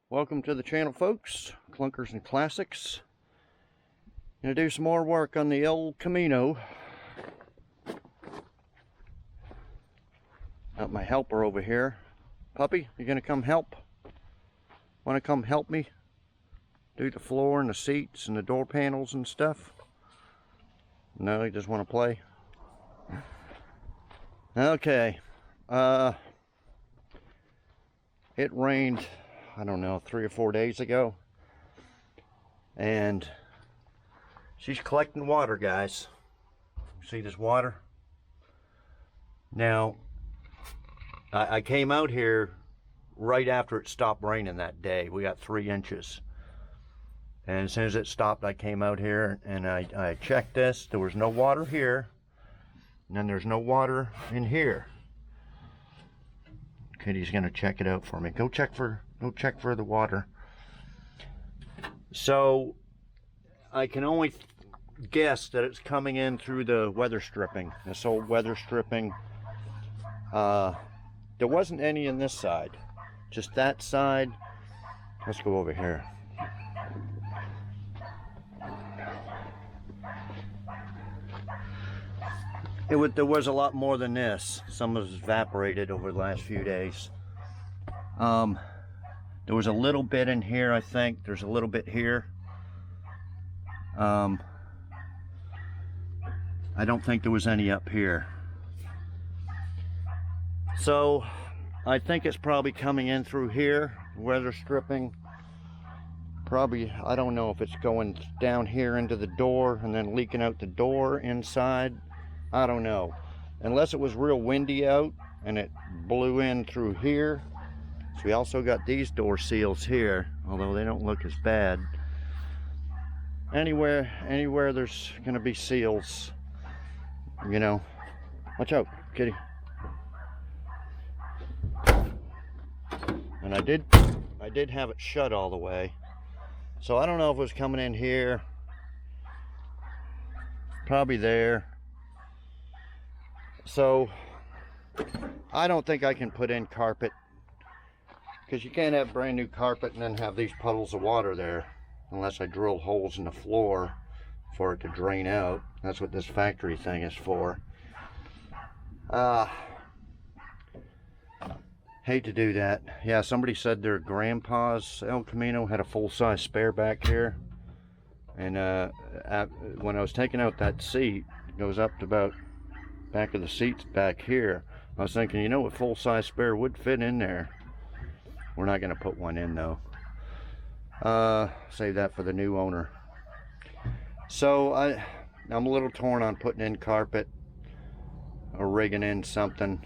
Welcome to the channel, folks. Clunkers and Classics. Gonna do some more work on the old Camino. Got my helper over here. Puppy, you gonna come help? Wanna come help me do the floor and the seats and the door panels and stuff? No, you just wanna play? Okay. It rained, I don't know, 3 or 4 days ago, and she's collecting water, guys. See this water? Now, I came out here right after it stopped raining that day. We got 3 inches, and as soon as it stopped, I came out here and I checked this. There was no water here, and then there's no water in here. Kitty's gonna check it out for me. Go check for the water. So I can only guess that it's coming in through the weather stripping, this old weather stripping. There wasn't any in this side, just that side. Let's go over here. There was a lot more than this. Some was evaporated over the last few days. There was a little bit in here, I think. There's a little bit here. I don't think there was any up here. So I think it's probably coming in through here, weather stripping. Probably, I don't know if it's going down here into the door and then leaking out the door inside. I don't know. Unless it was real windy out and it blew in through here. So we also got these door seals here, although they don't look as bad. Anywhere there's gonna be seals, you know. Watch out, kitty. And I did have it shut all the way. So I don't know if it was coming in here. Probably there. So I don't think I can put in carpet, because you can't have brand new carpet and then have these puddles of water there unless I drill holes in the floor for it to drain out. That's what this factory thing is for. Hate to do that. Yeah, somebody said their grandpa's El Camino had a full-size spare back here, and when I was taking out that seat, it goes up to about back of the seats back here. I was thinking, you know, a full-size spare would fit in there. We're not going to put one in though. Save that for the new owner. So I'm a little torn on putting in carpet or rigging in something.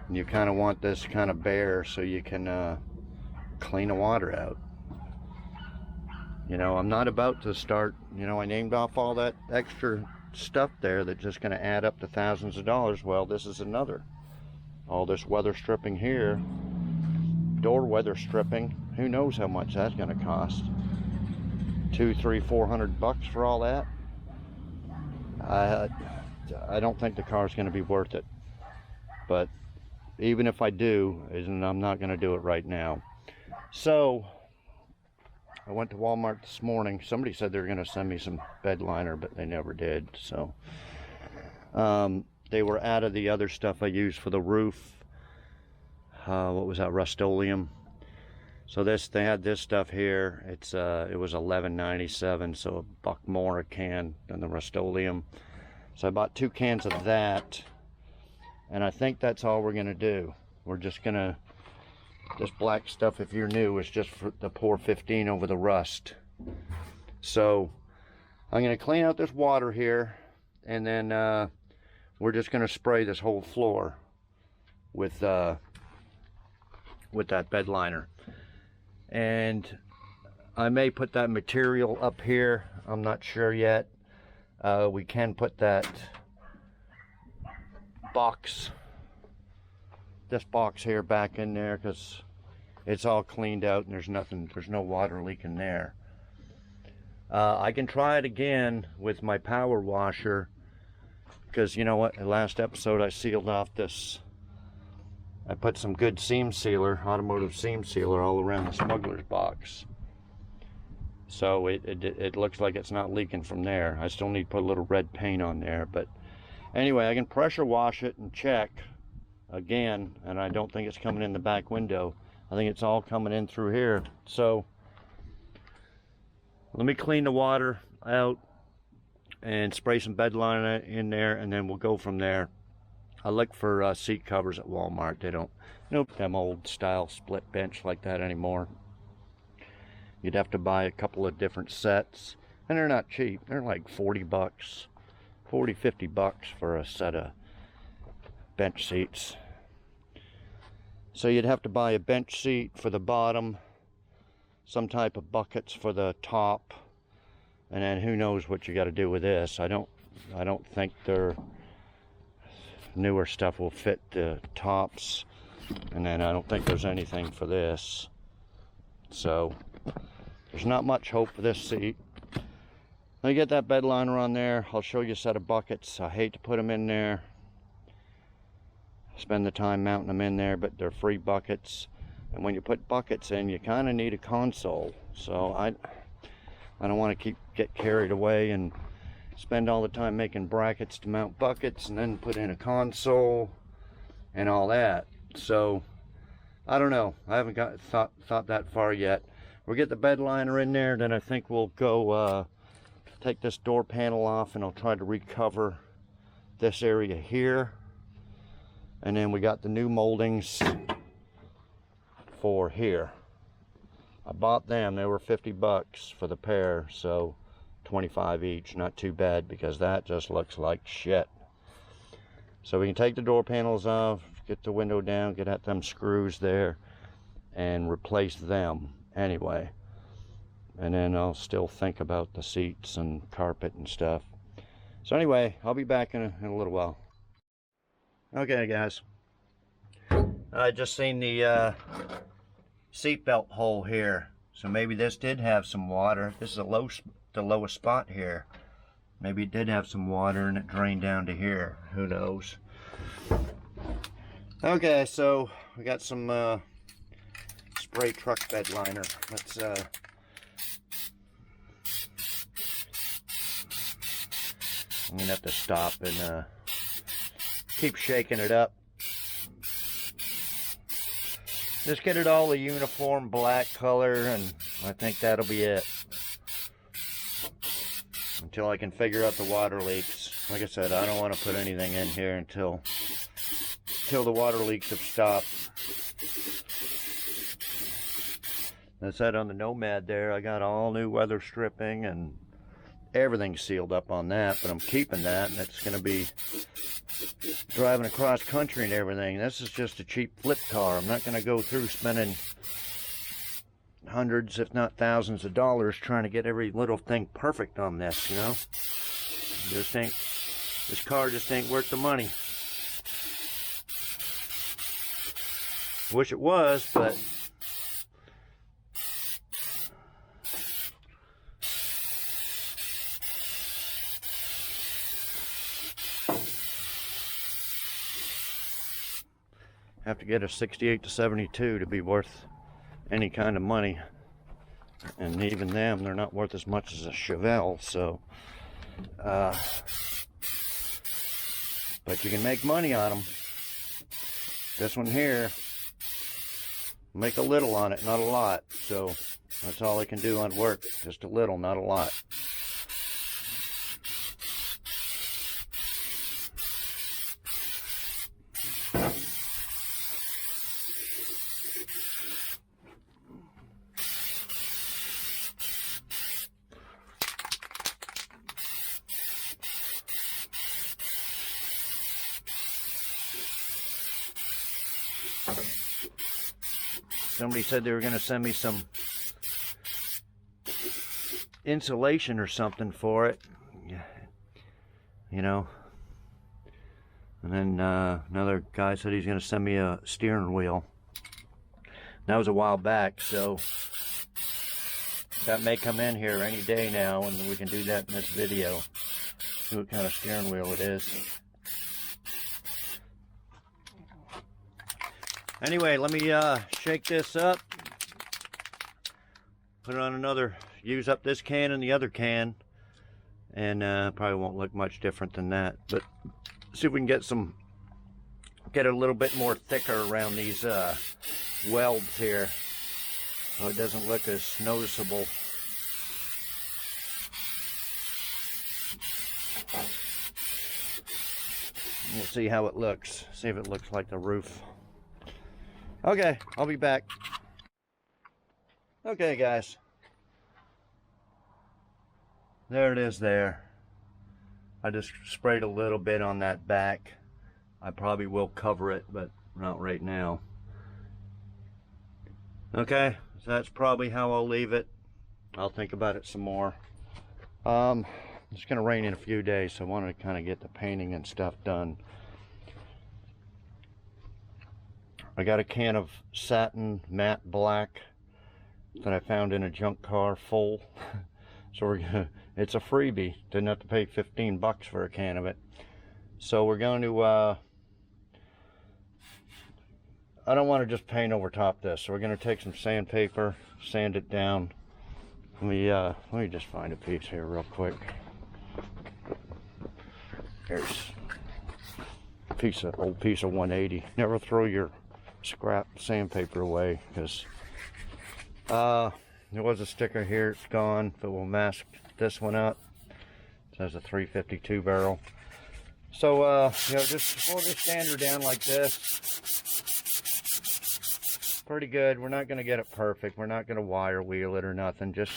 And you kind of want this kind of bare so you can clean the water out. You know, I'm not about to start, you know, I named off all that extra stuff there that's just going to add up to thousands of dollars. Well, this is another. All this weather stripping here, door weather stripping, who knows how much that's going to cost. $200, $300, $400 for all that. I don't think the car's going to be worth it, but even if I do, I'm not going to do it right now. So I went to Walmart this morning. Somebody said they were going to send me some bed liner, but they never did. So they were out of the other stuff I used for the roof. What was that? Rust-Oleum. So they had this stuff here. It was $11.97, so $1 more a can than the Rust-Oleum. So I bought 2 cans of that, and I think that's all we're going to do. We're just going to, this black stuff, if you're new, is just for the pour 15 over the rust. So I'm going to clean out this water here, and then we're just going to spray this whole floor with that bed liner. And I may put that material up here. I'm not sure yet. We can put that box, this box here, back in there, because it's all cleaned out and there's no water leaking there. I can try it again with my power washer, because you know what, the last episode I sealed off this I put some good seam sealer, automotive seam sealer, all around the smuggler's box. So it looks like it's not leaking from there. I still need to put a little red paint on there. But anyway, I can pressure wash it and check again. And I don't think it's coming in the back window. I think it's all coming in through here. So let me clean the water out and spray some bed liner in there, and then we'll go from there. I look for seat covers at Walmart. They don't, them old style split bench like that anymore. You'd have to buy a couple of different sets, and they're not cheap. They're like 40 bucks, 40, 50 bucks for a set of bench seats. So you'd have to buy a bench seat for the bottom, some type of buckets for the top, and then who knows what you got to do with this. I don't think their newer stuff will fit the tops, and then I don't think there's anything for this. So there's not much hope for this seat. Let me get that bed liner on there. I'll show you a set of buckets. I hate to put them in there, spend the time mounting them in there, but they're free buckets. And when you put buckets in, you kind of need a console. So I don't want to get carried away and spend all the time making brackets to mount buckets and then put in a console and all that. So I don't know. I haven't thought that far yet. We'll get the bed liner in there, then I think we'll go take this door panel off, and I'll try to recover this area here. And then we got the new moldings for here. I bought them. They were 50 bucks for the pair, so 25 each. Not too bad, because that just looks like shit. So we can take the door panels off, get the window down, get at them screws there, and replace them anyway. And then I'll still think about the seats and carpet and stuff. So anyway, I'll be back in a little while. Okay guys, I just seen the seat belt hole here. So maybe this did have some water. This is the lowest spot here. Maybe it did have some water and it drained down to here. Who knows? Okay, so we got some spray truck bed liner. Let's I'm gonna have to stop and keep shaking it up. Just get it all a uniform black color, and I think that'll be it. Until I can figure out the water leaks. Like I said, I don't want to put anything in here until the water leaks have stopped. I said on the Nomad there, I got all new weather stripping and everything sealed up on that, but I'm keeping that, and it's going to be driving across country and everything. This is just a cheap flip car. I'm not going to go through spending hundreds, if not thousands of dollars trying to get every little thing perfect on this, you know. This car just ain't worth the money. Wish it was, but have to get a 68 to 72 to be worth any kind of money, and even them, they're not worth as much as a Chevelle. So but you can make money on them. This one here, make a little on it, not a lot. So that's all I can do on work, just a little, not a lot. Somebody said they were going to send me some insulation or something for it, you know. And then another guy said he's going to send me a steering wheel. That was a while back, so that may come in here any day now, and we can do that in this video. See what kind of steering wheel it is. Anyway, let me shake this up. Put it on another, use up this can and the other can. And probably won't look much different than that. But see if we can get a little bit more thicker around these welds here, so it doesn't look as noticeable. We'll see how it looks. See if it looks like the roof. Okay, I'll be back. Okay, guys. There it is there. I just sprayed a little bit on that back. I probably will cover it, but not right now. Okay, so that's probably how I'll leave it. I'll think about it some more. It's gonna rain in a few days, so I wanted to kind of get the painting and stuff done. I got a can of satin matte black that I found in a junk car full. So it's a freebie. Didn't have to pay 15 bucks for a can of it. So we're going to, I don't want to just paint over top this. So we're going to take some sandpaper, sand it down. Let me just find a piece here real quick. Here's a old piece of 180. Never throw your scrap sandpaper away, because there was a sticker here, it's gone, but we'll mask this one up. It says a 352 barrel. So you know, we'll just sand her down like this. Pretty good. We're not going to get it perfect. We're not going to wire wheel it or nothing. Just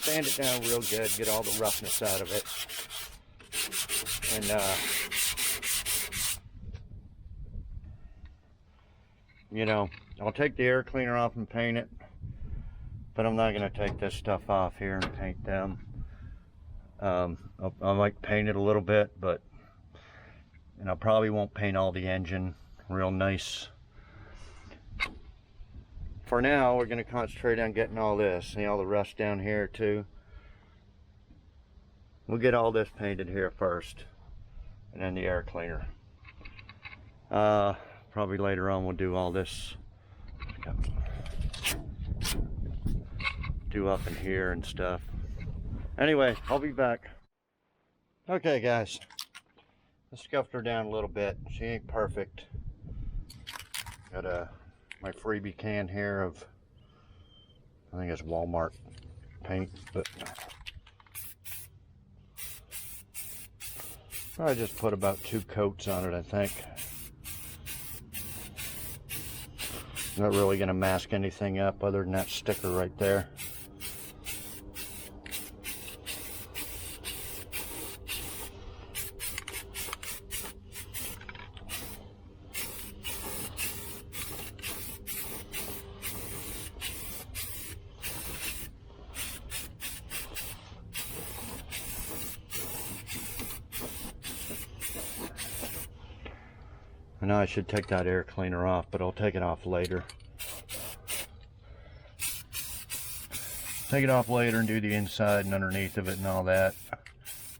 sand it down real good, get all the roughness out of it. And you know, I'll take the air cleaner off and paint it, but I'm not going to take this stuff off here and paint them. I might paint it a little bit, and I probably won't paint all the engine real nice. For now, we're going to concentrate on getting all this. See all the rust down here too? We'll get all this painted here first, and then the air cleaner. Probably later on we'll do all this. Do up in here and stuff. Anyway, I'll be back. Okay, guys. I scuffed her down a little bit. She ain't perfect. Got my freebie can here of, I think it's Walmart paint, but I just put about 2 coats on it, I think. Not really going to mask anything up other than that sticker right there. I know I should take that air cleaner off, but I'll take it off later. Take it off later and do the inside and underneath of it and all that.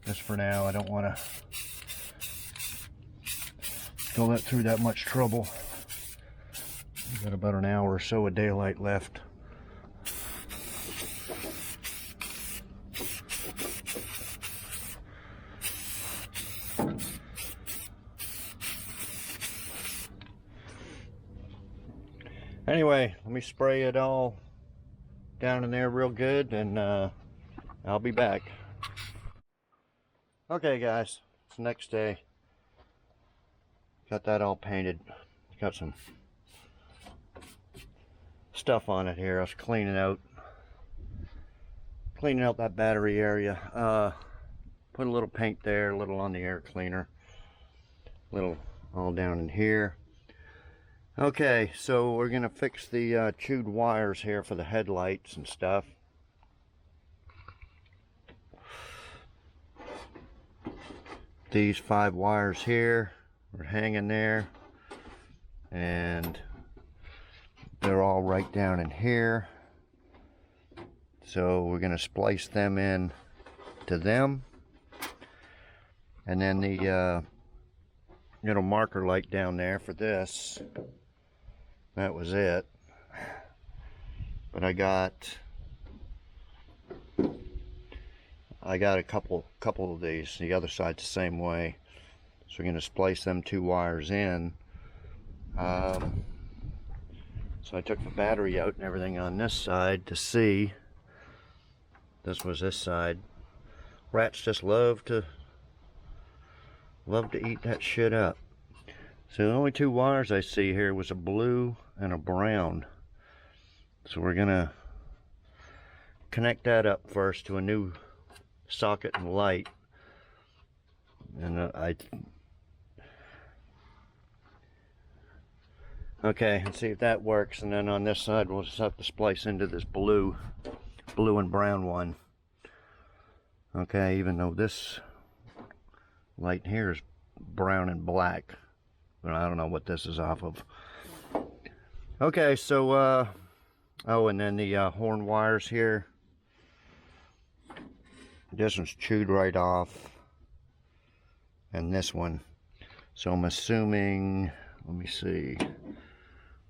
Just for now, I don't want to go through that much trouble. We've got about an hour or so of daylight left. Anyway, let me spray it all down in there real good, and I'll be back. Okay, guys, it's the next day. Got that all painted. Got some stuff on it here. I was cleaning out that battery area. Put a little paint there, a little on the air cleaner, a little all down in here. Okay, so we're gonna fix the chewed wires here for the headlights and stuff. These 5 wires here are hanging there, and they're all right down in here. So we're gonna splice them in to them, and then the little marker light down there for this that was it. But I got a couple of these. The other side's the same way. So we're going to splice them 2 wires in. So I took the battery out and everything on this side to see. This was this side. Rats just love to eat that shit up. So the only 2 wires I see here was a blue and a brown. So we're gonna connect that up first to a new socket and light. And okay, let's see if that works. And then on this side we'll just have to splice into this blue and brown one. Okay, even though this light here is brown and black, but I don't know what this is off of. Okay, so oh, and then the horn wires here, this one's chewed right off, and this one. So I'm assuming, let me see,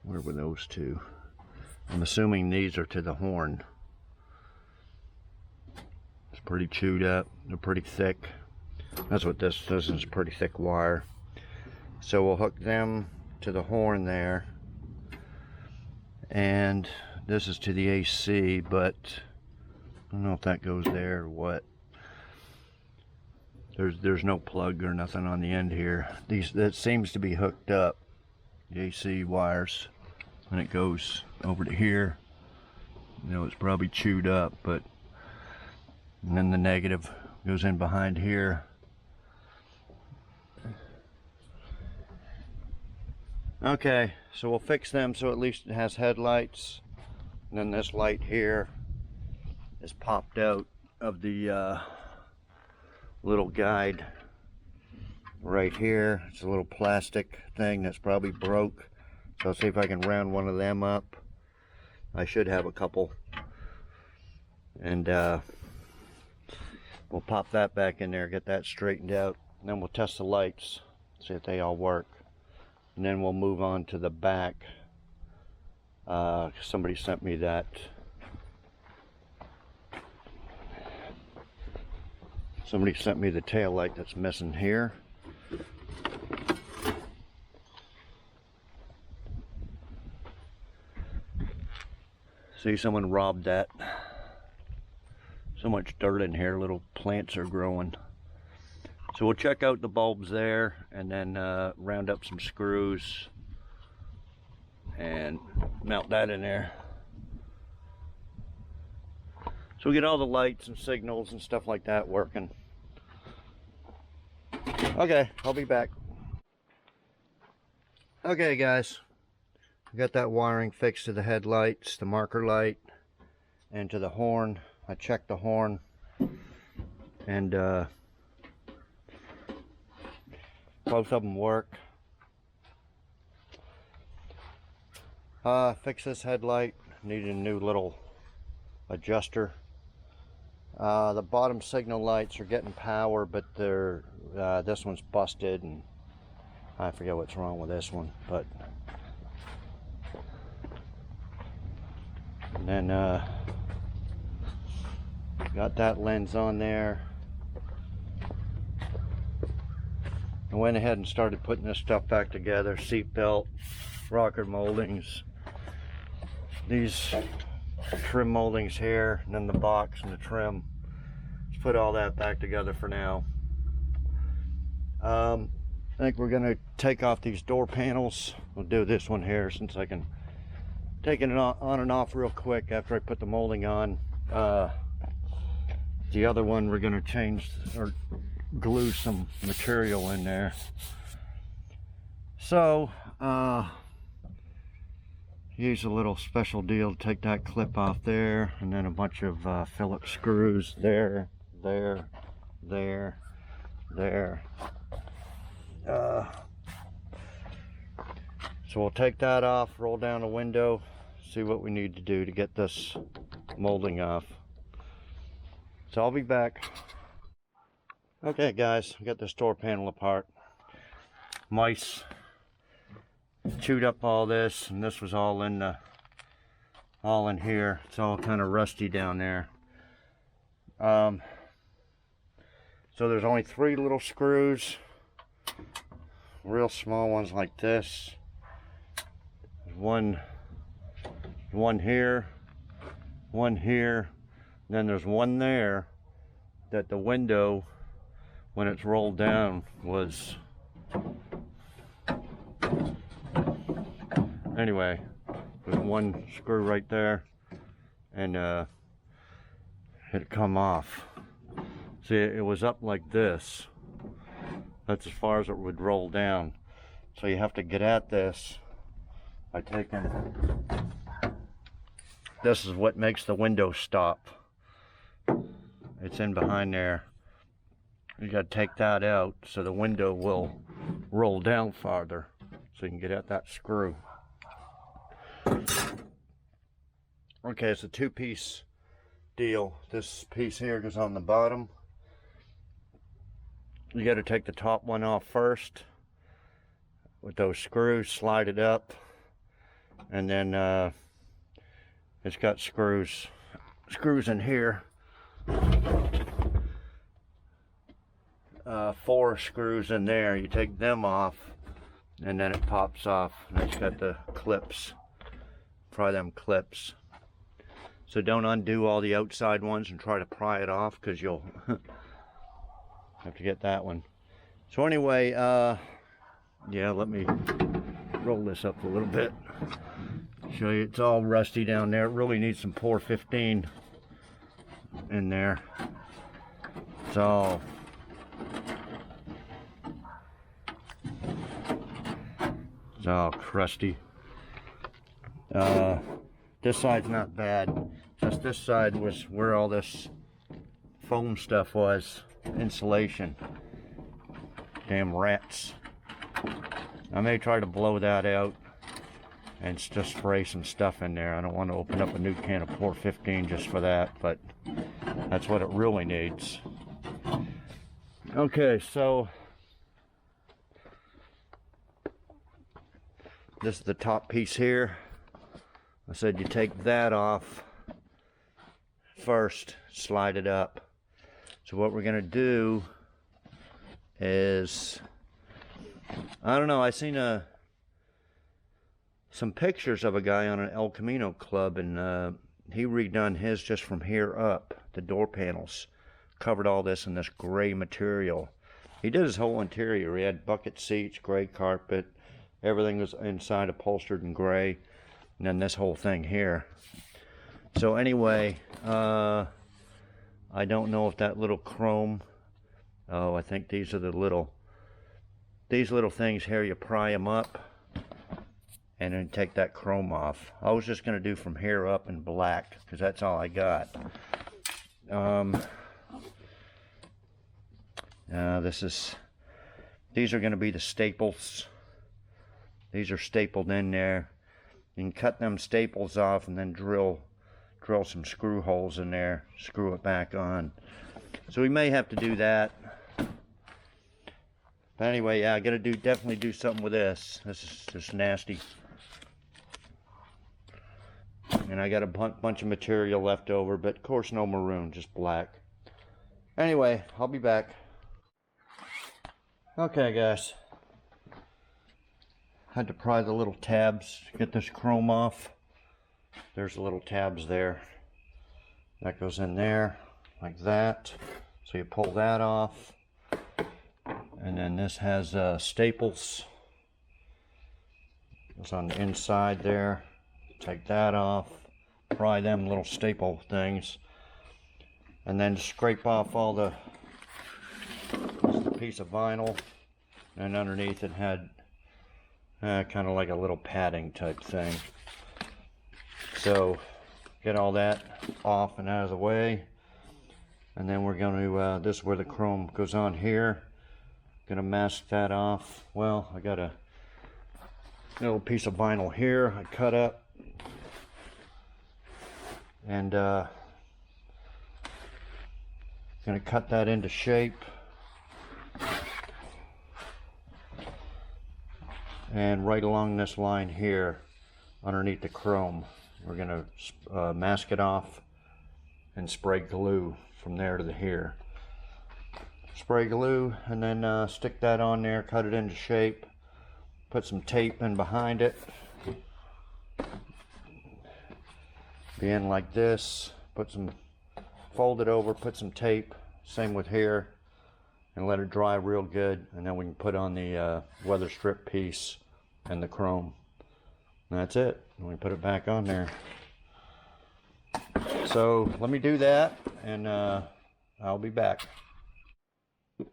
where were those 2? I'm assuming these are to the horn. It's pretty chewed up, they're pretty thick. That's what this is, pretty thick wire. So we'll hook them to the horn there, and this is to the AC, but I don't know if that goes there or what. There's no plug or nothing on the end here. That seems to be hooked up, the AC wires, and it goes over to here. You know, it's probably chewed up, but and then the negative goes in behind here. Okay, so we'll fix them so at least it has headlights. And then this light here is popped out of the little guide right here. It's a little plastic thing that's probably broke. So I'll see if I can round one of them up. I should have a couple. And we'll pop that back in there, get that straightened out. And then we'll test the lights, see if they all work. And then we'll move on to the back. Somebody sent me that. Somebody sent me the tail light that's missing here. See, someone robbed that. So much dirt in here, little plants are growing. So we'll check out the bulbs there and then round up some screws and mount that in there. So we get all the lights and signals and stuff like that working. Okay, I'll be back. Okay guys, I got that wiring fixed to the headlights, the marker light, and to the horn. I checked the horn, and both of them work. Fix this headlight, needed a new little adjuster. The bottom signal lights are getting power, but they're this one's busted, and I forget what's wrong with this one. But and then got that lens on there. I went ahead and started putting this stuff back together. Seat belt, rocker moldings, these trim moldings here, and then the box and the trim. Let's put all that back together for now. I think we're gonna take off these door panels. We'll do this one here since I can take it on and off real quick after I put the molding on. The other one we're gonna change or glue some material in there. So use a little special deal to take that clip off there, and then a bunch of Phillips screws there. So we'll take that off, roll down the window, see what we need to do to get this molding off. So I'll be back. Okay guys, I got this door panel apart. Mice chewed up all this, and this was all in here. It's all kind of rusty down there. So there's only 3 little screws, real small ones like this. One here, one here, then there's one there that the window, when it's rolled down, was, anyway, there's one screw right there, and it come off. See, it was up like this. That's as far as it would roll down. So you have to get at this by taking, this is what makes the window stop. It's in behind there. You got to take that out so the window will roll down farther, so you can get at that screw. Okay, it's a 2-piece deal. This piece here goes on the bottom. You got to take the top one off first with those screws, slide it up, and then it's got screws in here. 4 screws in there. You take them off, and then it pops off. And it's got the clips. Pry them clips. So don't undo all the outside ones and try to pry it off, because you'll have to get that one. So anyway, yeah, let me roll this up a little bit. Show you, it's all rusty down there. It really needs some 415 in there. It's all crusty. This side's not bad. Just this side was where all this foam stuff was. Insulation. Damn rats. I may try to blow that out and just spray some stuff in there. I don't want to open up a new can of 415 just for that, but that's what it really needs. Okay, so this is the top piece here. I said you take that off first, slide it up. So what we're gonna do is, I don't know, I seen some pictures of a guy on an El Camino club, and he redone his just from here up. The door panels covered all this in this gray material. He did his whole interior. He had bucket seats, gray carpet, everything was inside upholstered in gray, and then this whole thing here. So anyway, I don't know if that little chrome, oh, I think these are the little, these little things here, you pry them up and then take that chrome off. I was just gonna do from here up in black, because that's all I got. These are gonna be the staples. These are stapled in there. You can cut them staples off and then drill some screw holes in there, screw it back on. So we may have to do that. But anyway, yeah, I gotta definitely do something with this. This is just nasty. And I got a bunch of material left over, but of course no maroon, just black. Anyway, I'll be back. Okay guys, had to pry the little tabs to get this chrome off. There's the little tabs there. That goes in there like that. So you pull that off. And then this has staples. Goes on the inside there. Take that off. Pry them little staple things. And then scrape off all the, this is a piece of vinyl. And underneath it had kind of like a little padding type thing. So get all that off and out of the way, and then we're going to this is where the chrome goes on here. Gonna mask that off. Well, I got a little piece of vinyl here I cut up, and gonna cut that into shape. And right along this line here, underneath the chrome, we're gonna mask it off and spray glue from there to here. Spray glue and then stick that on there, cut it into shape, put some tape in behind it, be in like this, fold it over, put some tape, same with here, and let it dry real good, and then we can put on the weather strip piece and the chrome. And that's it. And we put it back on there. So let me do that, and I'll be back.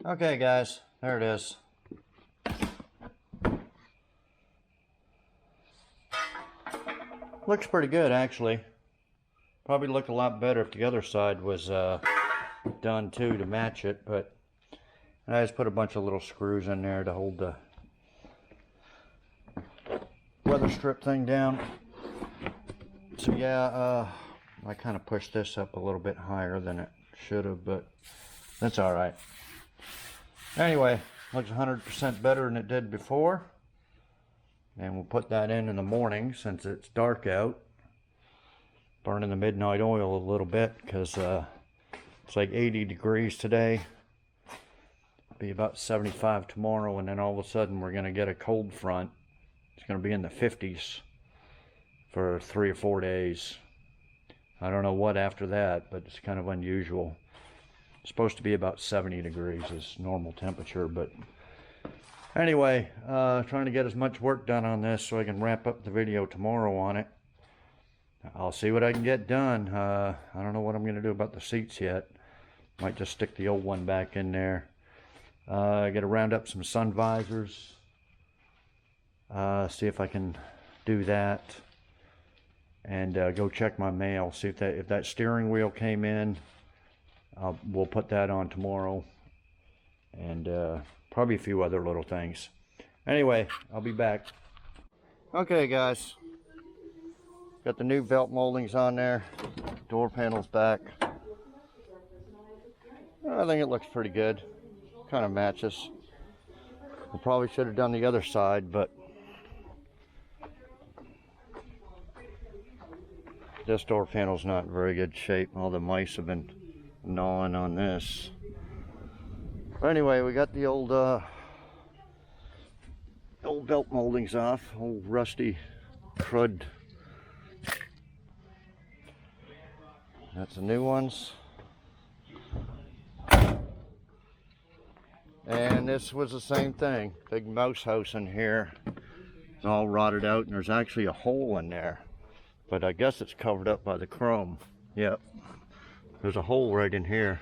Okay guys, there it is. Looks pretty good actually. Probably look a lot better if the other side was done too to match it, but I just put a bunch of little screws in there to hold the weather strip thing down. So yeah, I kind of pushed this up a little bit higher than it should have, but that's all right. Anyway, looks 100% better than it did before. And we'll put that in the morning since it's dark out. Burning the midnight oil a little bit because it's like 80 degrees today. Be about 75 tomorrow, and then all of a sudden we're going to get a cold front. It's going to be in the 50s for 3 or 4 days. I don't know what after that, but it's kind of unusual. It's supposed to be about 70 degrees is normal temperature, but anyway, trying to get as much work done on this so I can wrap up the video tomorrow on it. I'll see what I can get done. I don't know what I'm going to do about the seats yet. Might just stick the old one back in there. I got to round up some sun visors. See if I can do that. And go check my mail. See if that steering wheel came in. We'll put that on tomorrow. And probably a few other little things. Anyway, I'll be back. Okay guys. Got the new belt moldings on there. Door panels back. I think it looks pretty good. Kind of matches. I probably should have done the other side, but this door panel's not in very good shape. All the mice have been gnawing on this. But anyway, we got the old belt moldings off. Old rusty crud. That's the new ones. And this was the same thing. Big mouse house in here. It's all rotted out, and there's actually a hole in there. But I guess it's covered up by the chrome. Yep. There's a hole right in here.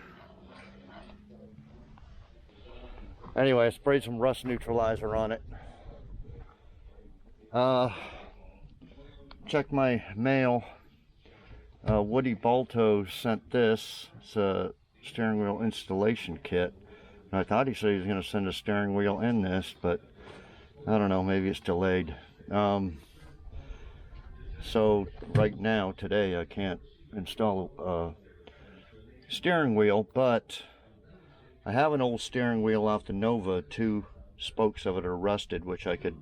Anyway, I sprayed some rust neutralizer on it. Check my mail. Woody Balto sent this. It's a steering wheel installation kit. And I thought he said he was going to send a steering wheel in this, but I don't know, maybe it's delayed. So right now, today, I can't install a steering wheel, but I have an old steering wheel off the Nova. 2 spokes of it are rusted, which I could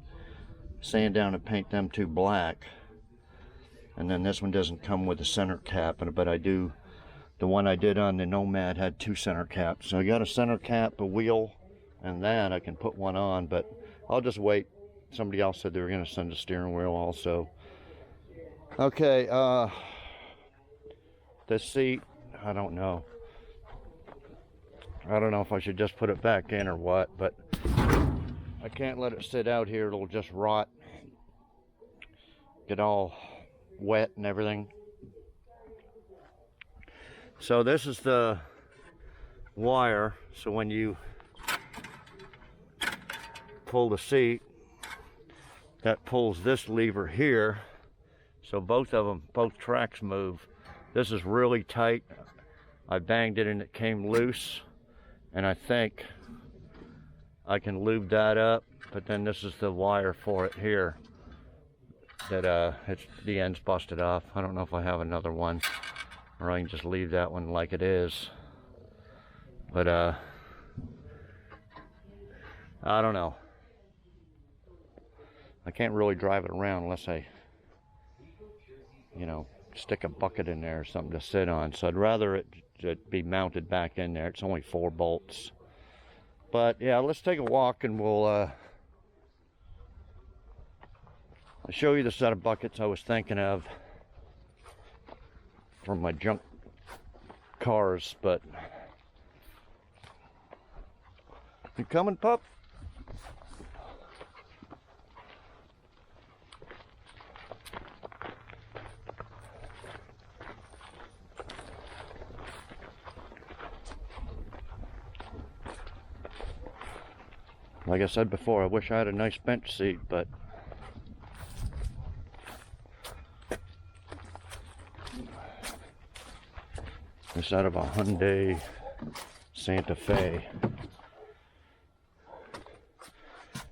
sand down and paint them 2 black. And then this one doesn't come with a center cap, but I do. The one I did on the Nomad had 2 center caps. So I got a center cap, a wheel, and that I can put one on, but I'll just wait. Somebody else said they were going to send a steering wheel also. Okay, the seat, I don't know. I don't know if I should just put it back in or what, but I can't let it sit out here. It'll just rot, get all wet and everything. So this is the wire. So when you pull the seat, that pulls this lever here. So both tracks move. This is really tight. I banged it and it came loose. And I think I can lube that up. But then this is the wire for it here. That the end's busted off. I don't know if I have another one, or I can just leave that one like it is. But I don't know. I can't really drive it around unless I, you know, stick a bucket in there or something to sit on. So I'd rather it be mounted back in there. It's only 4 bolts. But yeah, let's take a walk and I'll show you the set of buckets I was thinking of from my junk cars. But you coming, pup? Like I said before, I wish I had a nice bench seat, but it's out of a Hyundai Santa Fe.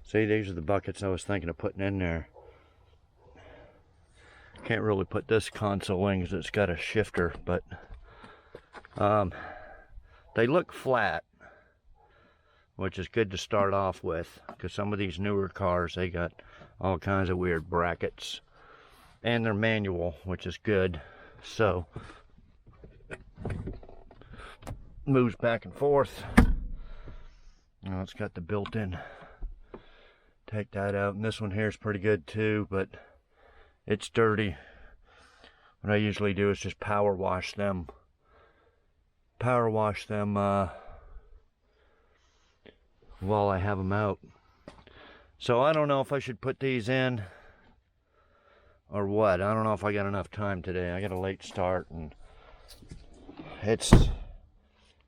See, these are the buckets I was thinking of putting in there. Can't really put this console in because it's got a shifter, but they look flat, which is good to start off with, because some of these newer cars, they got all kinds of weird brackets, and they're manual, which is good. So moves back and forth. Oh, it's got the built-in, take that out. And this one here is pretty good too, but it's dirty. What I usually do is just power wash them while I have them out. So I don't know if I should put these in or what. I don't know if I got enough time today. I got a late start, and it's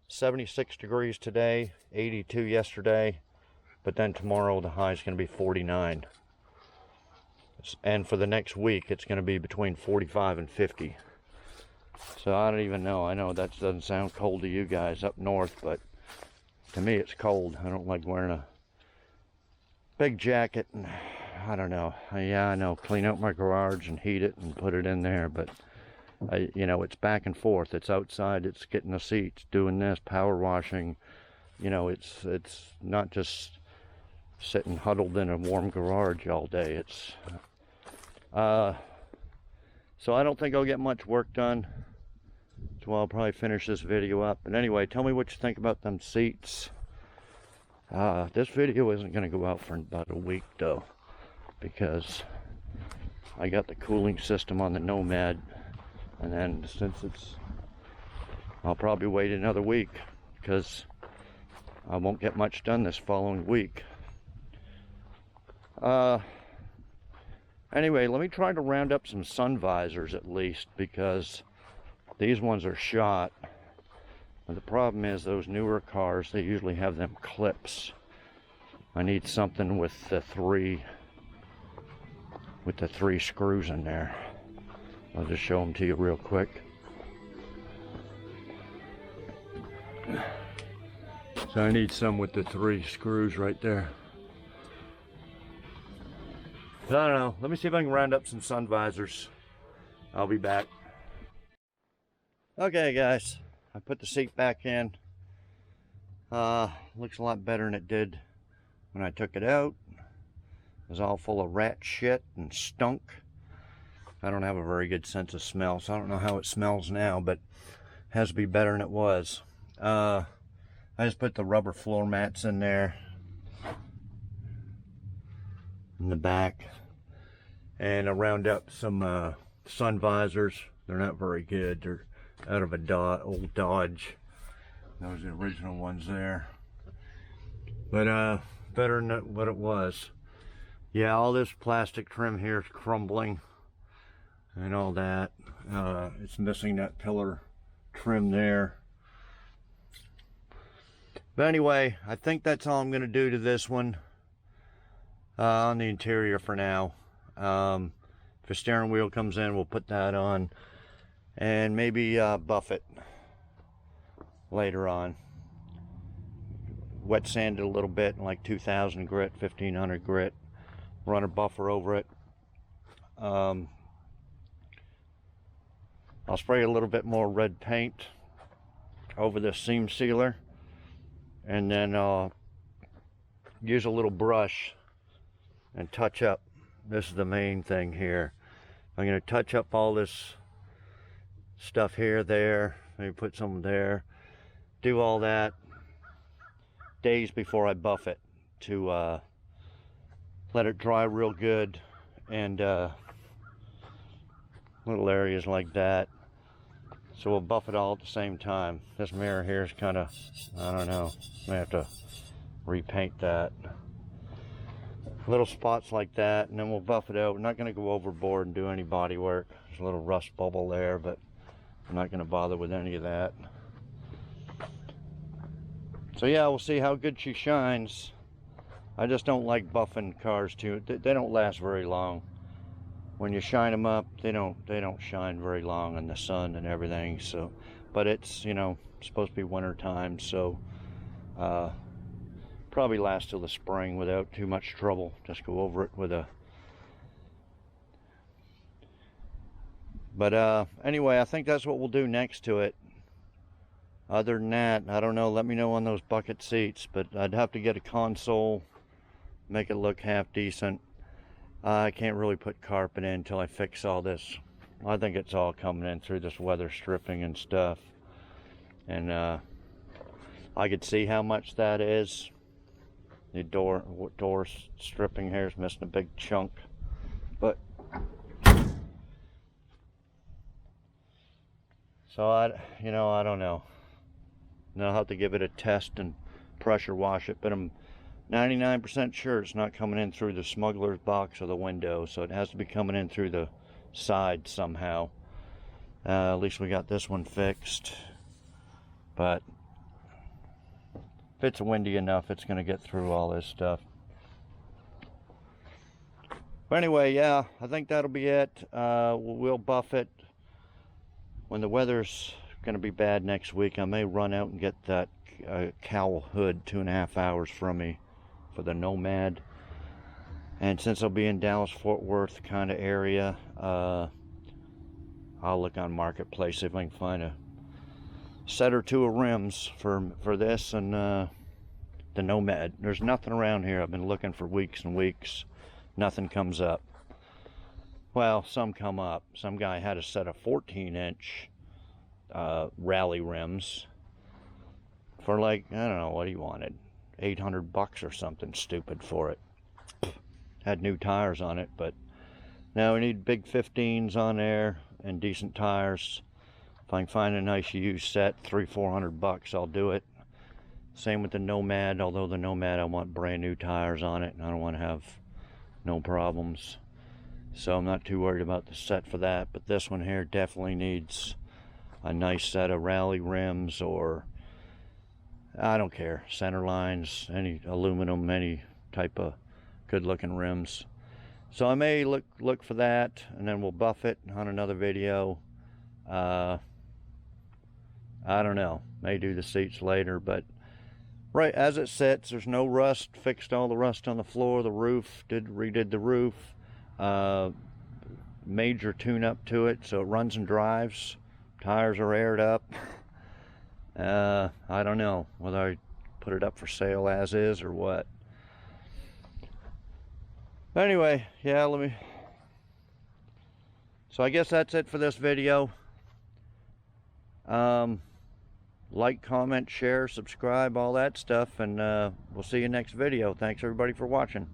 76 degrees today, 82 yesterday, but then tomorrow the high is going to be 49. And for the next week, it's going to be between 45 and 50. So I don't even know. I know that doesn't sound cold to you guys up north, but to me it's cold. I don't like wearing a big jacket, and I don't know. Yeah, I know, clean out my garage and heat it and put it in there, but you know, it's back and forth. It's outside, it's getting the seats, doing this, power washing. You know, it's not just sitting huddled in a warm garage all day. It's so I don't think I'll get much work done. So I'll probably finish this video up. But anyway, tell me what you think about them seats. This video isn't going to go out for about a week though, because I got the cooling system on the Nomad, and then since I'll probably wait another week because I won't get much done this following week. Anyway, let me try to round up some sun visors at least, because these ones are shot. And the problem is those newer cars, they usually have them clips. I need something with the three screws in there. I'll just show them to you real quick. So I need some with the 3 screws right there. I don't know. Let me see if I can round up some sun visors. I'll be back. Okay, guys. I put the seat back in. Looks a lot better than it did when I took it out. It was all full of rat shit and stunk. I don't have a very good sense of smell, so I don't know how it smells now, but it has to be better than it was. I just put the rubber floor mats in there in the back, and I round up some sun visors. They're not very good. They're out of a old Dodge. Those are the original ones there, but better than what it was. Yeah, all this plastic trim here is crumbling and all that. It's missing that pillar trim there. But anyway, I think that's all I'm going to do to this one on the interior for now. If the steering wheel comes in, we'll put that on, and maybe buff it later on. Wet sand it a little bit, like 2000 grit, 1500 grit. Run a buffer over it. I'll spray a little bit more red paint over the seam sealer, and then I'll use a little brush and touch up This is the main thing here. I'm going to touch up all this stuff here, there, maybe put some there, do all that days before I buff it to let it dry real good, and little areas like that. So we'll buff it all at the same time. This mirror here is kind of, I don't know, I have to repaint that. Little spots like that, and then we'll buff it out. We're not going to go overboard and do any body work. There's a little rust bubble there, but I'm not going to bother with any of that. So yeah, we'll see how good she shines. I just don't like buffing cars too. They don't last very long. When you shine them up, they don't shine very long in the sun and everything. So, but it's, you know, supposed to be winter time, so probably last till the spring without too much trouble. Just go over it with a. But anyway, I think that's what we'll do next to it. Other than that, I don't know. Let me know on those bucket seats. But I'd have to get a console, make it look half decent. I can't really put carpet in until I fix all this. I think it's all coming in through this weather stripping and stuff. And I could see how much that is. The door stripping here is missing a big chunk. But so I don't know. And I'll have to give it a test and pressure wash it, but I'm 99% sure it's not coming in through the smuggler's box or the window, so it has to be coming in through the side somehow. At least we got this one fixed. But if it's windy enough, it's going to get through all this stuff. But anyway, yeah, I think that'll be it. We'll buff it. When the weather's going to be bad next week, I may run out and get that cowl hood 2.5 hours from me for the Nomad. And since I'll be in Dallas Fort Worth kind of area, I'll look on Marketplace, see if I can find a set or two of rims for this and the Nomad. There's nothing around here. I've been looking for weeks and weeks. Nothing comes up. Well, some come up. Some guy had a set of 14-inch rally rims for like, I don't know what he wanted, $800 or something stupid for it. Had new tires on it, but now we need big 15s on there and decent tires. If I can find a nice used set, $300-400, I'll do it. Same with the Nomad, although the Nomad I want brand new tires on it and I don't want to have no problems. So I'm not too worried about the set for that, but this one here definitely needs a nice set of rally rims, or I don't care, center lines, any aluminum, any type of good looking rims. So I may look for that, and then we'll buff it on another video. I don't know, may do the seats later, but right as it sits, there's no rust. Fixed all the rust on the floor, the roof, redid the roof, major tune up to it so it runs and drives. Tires are aired up. I don't know whether I put it up for sale as is or what. But anyway, yeah, so I guess that's it for this video. Like, comment, share, subscribe, all that stuff, and we'll see you next video. Thanks everybody for watching.